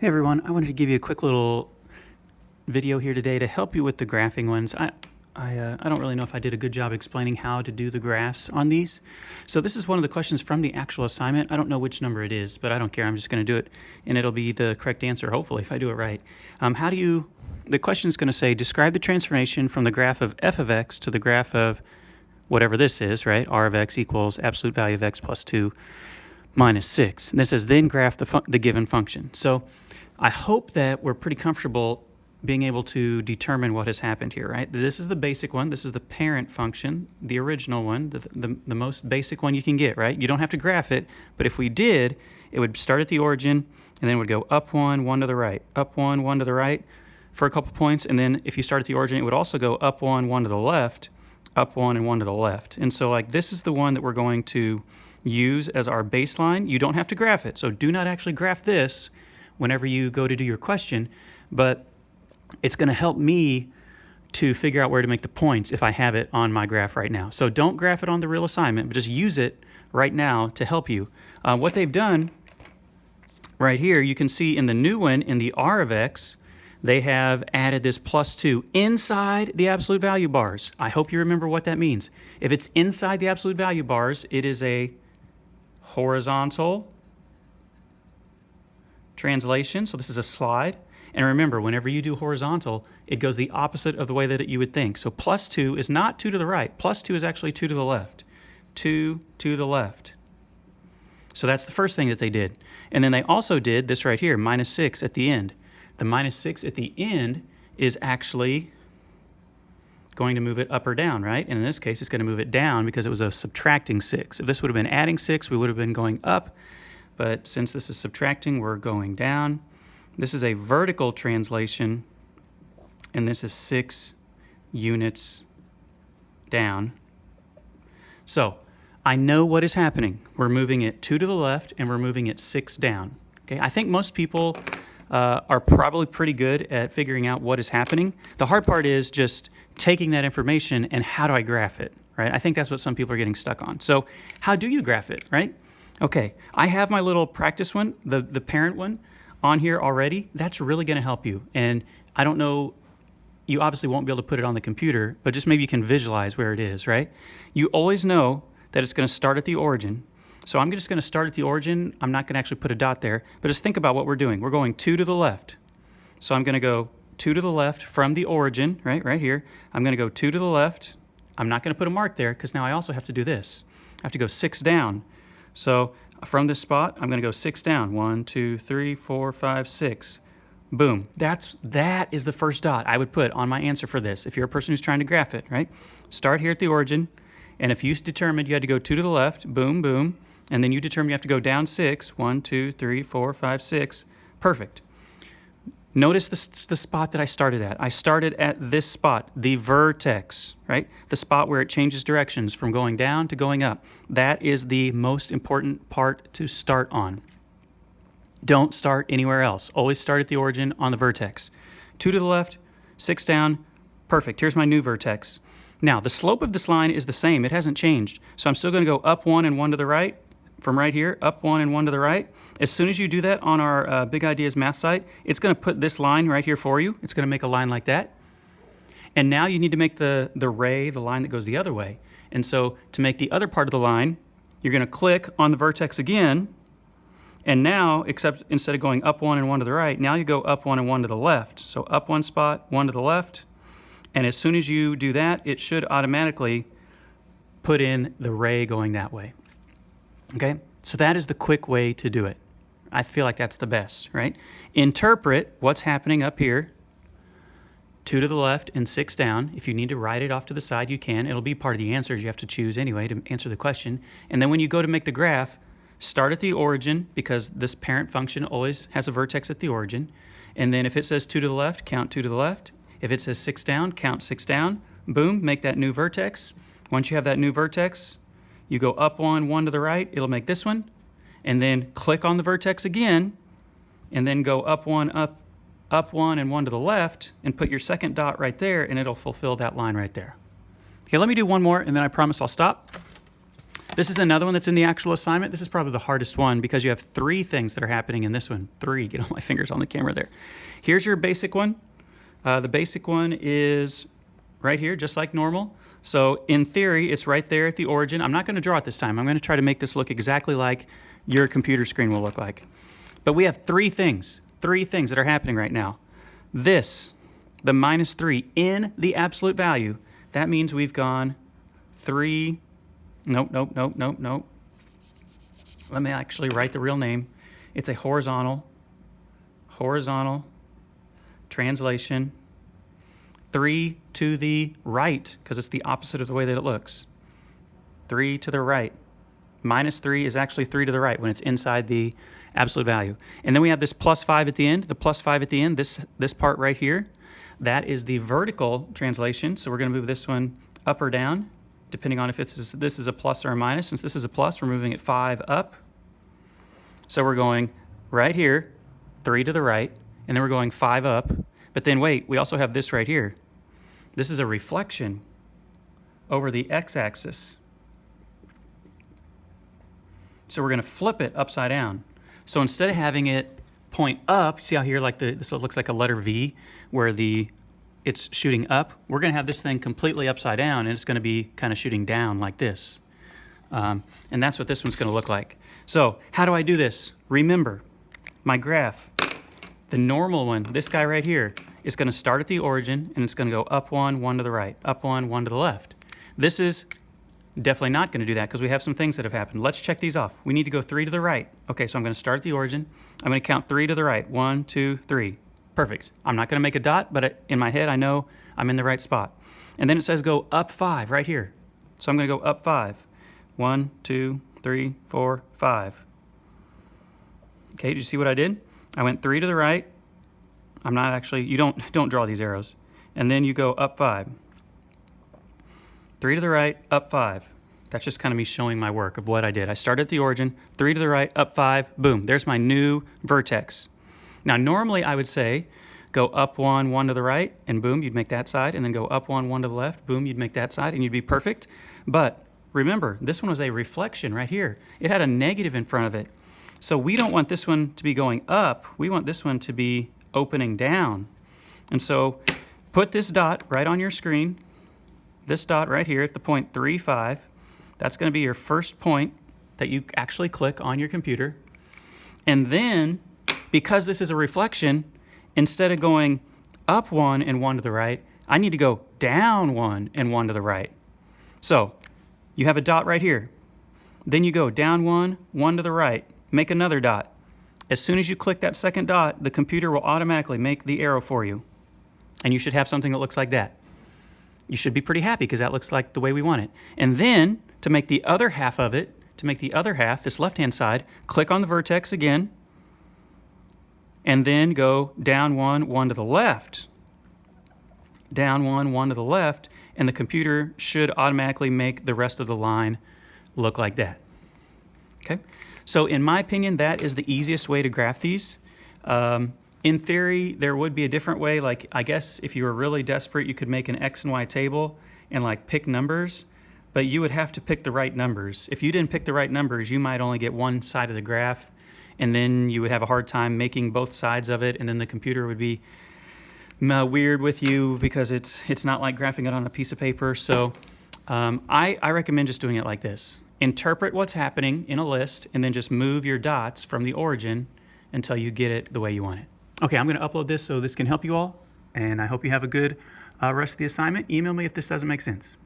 Hey everyone, I wanted to give you a quick little video here today to help you with the graphing ones. I don't really know if I did a good job explaining how to do the graphs on these. So this is one of the questions from the actual assignment. I don't know which number it is, but I don't care. I'm just going to do it, and it'll be the correct answer, hopefully, if I do it right. The question is going to say, describe the transformation from the graph of f of x to the graph of whatever this is, right? R of x equals absolute value of x plus 2 minus 6. And this says, then graph the given function. So I hope that we're pretty comfortable being able to determine what has happened here, right? This is the basic one. This is the parent function, the original one, the most basic one you can get, right? You don't have to graph it, but if we did, it would start at the origin, and then it would go up one to the right, up one to the right for a couple points, and then if you start at the origin, it would also go up one to the left, up one and one to the left. And so like this is the one that we're going to use as our baseline. You don't have to graph it, so do not actually graph this whenever you go to do your question, but it's going to help me to figure out where to make the points if I have it on my graph right now. So don't graph it on the real assignment, but just use it right now to help you. What they've done right here, you can see in the new one, in the R of x, they have added this plus 2 inside the absolute value bars. I hope you remember what that means. If it's inside the absolute value bars, it is a horizontal translation. So this is a slide. And remember, whenever you do horizontal, it goes the opposite of the way that you would think. So plus 2 is not 2 to the right. Plus 2 is actually 2 to the left. 2 to the left. So that's the first thing that they did. And then they also did this right here, minus 6 at the end. The minus 6 at the end is actually going to move it up or down, right? And in this case, it's going to move it down because it was a subtracting 6. If this would have been adding 6, we would have been going up. But since this is subtracting, we're going down. This is a vertical translation, and this is 6 units down. So I know what is happening. We're moving it 2 to the left, and we're moving it 6 down. Okay, I think most people are probably pretty good at figuring out what is happening. The hard part is just taking that information and how do I graph it, right? I think that's what some people are getting stuck on. So how do you graph it, right? Okay, I have my little practice one, the parent one, on here already. That's really going to help you. And I don't know, you obviously won't be able to put it on the computer, but just maybe you can visualize where it is, right? You always know that it's going to start at the origin. So I'm just going to start at the origin. I'm not going to actually put a dot there, but just think about what we're doing. We're going 2 to the left. So I'm going to go 2 to the left from the origin, right here. I'm going to go 2 to the left. I'm not going to put a mark there because now I also have to do this. I have to go 6 down. So from this spot, I'm going to go 6 down. 1, 2, 3, 4, 5, 6. Boom. That is the first dot I would put on my answer for this if you're a person who's trying to graph it, right? Start here at the origin, and if you determined you had to go 2 to the left, boom, boom, and then you determined you have to go down 6, 1, 2, 3, 4, 5, 6, perfect. Notice the spot that I started at. I started at this spot, the vertex, right? The spot where it changes directions from going down to going up. That is the most important part to start on. Don't start anywhere else. Always start at the origin on the vertex. 2 to the left, 6 down, perfect. Here's my new vertex. Now, the slope of this line is the same. It hasn't changed. So I'm still going to go up 1 and 1 to the right. From right here, up 1 and 1 to the right. As soon as you do that on our Big Ideas math site, it's going to put this line right here for you. It's going to make a line like that. And now you need to make the ray, the line that goes the other way. And so to make the other part of the line, you're going to click on the vertex again. And now, except instead of going up 1 and 1 to the right, now you go up 1 and 1 to the left. So up 1 spot, 1 to the left. And as soon as you do that, it should automatically put in the ray going that way. Okay, so that is the quick way to do it. I feel like that's the best, right? Interpret what's happening up here, 2 to the left and 6 down. If you need to write it off to the side, you can. It'll be part of the answers you have to choose anyway to answer the question. And then when you go to make the graph, start at the origin because this parent function always has a vertex at the origin. And then if it says 2 to the left, count 2 to the left. If it says 6 down, count 6 down. Boom, make that new vertex. Once you have that new vertex, you go up 1 to the right, it'll make this one, and then click on the vertex again, and then go up 1 and 1 to the left, and put your second dot right there, and it'll fulfill that line right there. Okay, let me do one more, and then I promise I'll stop. This is another one that's in the actual assignment. This is probably the hardest one because you have three things that are happening in this one. Three, get all my fingers on the camera there. Here's your basic one. The basic one is right here, just like normal. So in theory, it's right there at the origin. I'm not going to draw it this time. I'm going to try to make this look exactly like your computer screen will look like. But we have three things that are happening right now. This, the -3 in the absolute value, that means we've gone 3. Nope. Let me actually write the real name. It's a horizontal translation. 3 to the right, because it's the opposite of the way that it looks. 3 to the right. -3 is actually 3 to the right when it's inside the absolute value. And then we have this +5 at the end. The +5 at the end, this part right here, that is the vertical translation. So we're going to move this one up or down, depending on if this is a plus or a minus. Since this is a plus, we're moving it 5 up. So we're going right here, 3 to the right, and then we're going 5 up. But then wait, we also have this right here. This is a reflection over the x-axis. So we're going to flip it upside down. So instead of having it point up, see how here like this looks like a letter V where it's shooting up, we're going to have this thing completely upside down and it's going to be kind of shooting down like this. And that's what this one's going to look like. So how do I do this? Remember, my graph, the normal one, this guy right here, is going to start at the origin and it's going to go up 1, 1 to the right, up 1, 1 to the left. This is definitely not going to do that because we have some things that have happened. Let's check these off. We need to go 3 to the right. Okay, so I'm going to start at the origin. I'm going to count 3 to the right. 1, 2, 3. Perfect. I'm not going to make a dot, but in my head I know I'm in the right spot. And then it says go up 5 right here. So I'm going to go up 5. 1, 2, 3, 4, 5. Okay, did you see what I did? I went 3 to the right. I'm not actually, you don't draw these arrows. And then you go up 5. 3 to the right, up 5. That's just kind of me showing my work of what I did. I started at the origin, 3 to the right, up 5, boom. There's my new vertex. Now, normally I would say go up 1, 1 to the right, and boom, you'd make that side, and then go up 1, 1 to the left, boom, you'd make that side, and you'd be perfect. But remember, this one was a reflection right here. It had a negative in front of it. So we don't want this one to be going up. We want this one to be opening down. And so put this dot right on your screen, this dot right here at the point 3, 5. That's going to be your first point that you actually click on your computer. And then, because this is a reflection, instead of going up 1 and 1 to the right, I need to go down 1 and 1 to the right. So you have a dot right here. Then you go down 1, 1 to the right, make another dot. As soon as you click that second dot, the computer will automatically make the arrow for you. And you should have something that looks like that. You should be pretty happy because that looks like the way we want it. And then, to make the other half of it, this left-hand side, click on the vertex again, and then go down 1, 1 to the left. Down 1, 1 to the left, and the computer should automatically make the rest of the line look like that. Okay? So in my opinion, that is the easiest way to graph these. In theory, there would be a different way. Like, I guess if you were really desperate, you could make an X and Y table and like pick numbers, but you would have to pick the right numbers. If you didn't pick the right numbers, you might only get one side of the graph, and then you would have a hard time making both sides of it, and then the computer would be weird with you because it's not like graphing it on a piece of paper. So I recommend just doing it like this. Interpret what's happening in a list, and then just move your dots from the origin until you get it the way you want it. Okay, I'm going to upload this so this can help you all, and I hope you have a good rest of the assignment. Email me if this doesn't make sense.